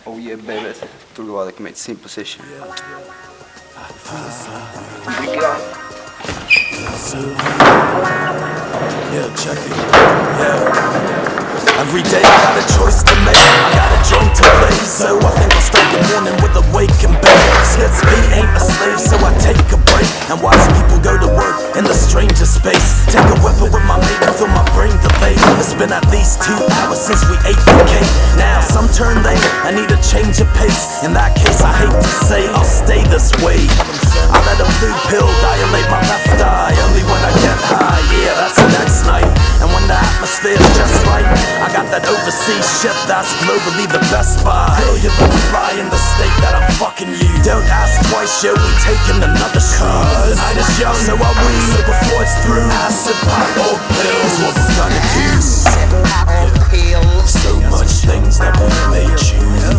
Oh yeah, baby. Tror du hva det kommer sin position? Yeah, check it. Yeah. Every day I got a choice to make. I got a joint to play, so I think I'll start the morning with a wake and bake. Let's be ain't a slave, so I take a break and watch people go to work in the strangest space. Take a weapon with my mate and fill my brain delay. It's been at least 2 hours since we ate the cake. Now some turn late, I need a change of pace. In that case, I hate to say I'll stay this way. I let a blue pill dilate my left eye. Only when I get high, yeah, that's the next night. And when the atmosphere's just right, I got that overseas ship that's globally the best buy. Girl, you better fly in the state that I'm fucking you. Don't ask twice, yo, we taking another shot. The night is young, so are we. So before it's through, acid, pop, or pills, what we're gonna do. So much things that we may choose.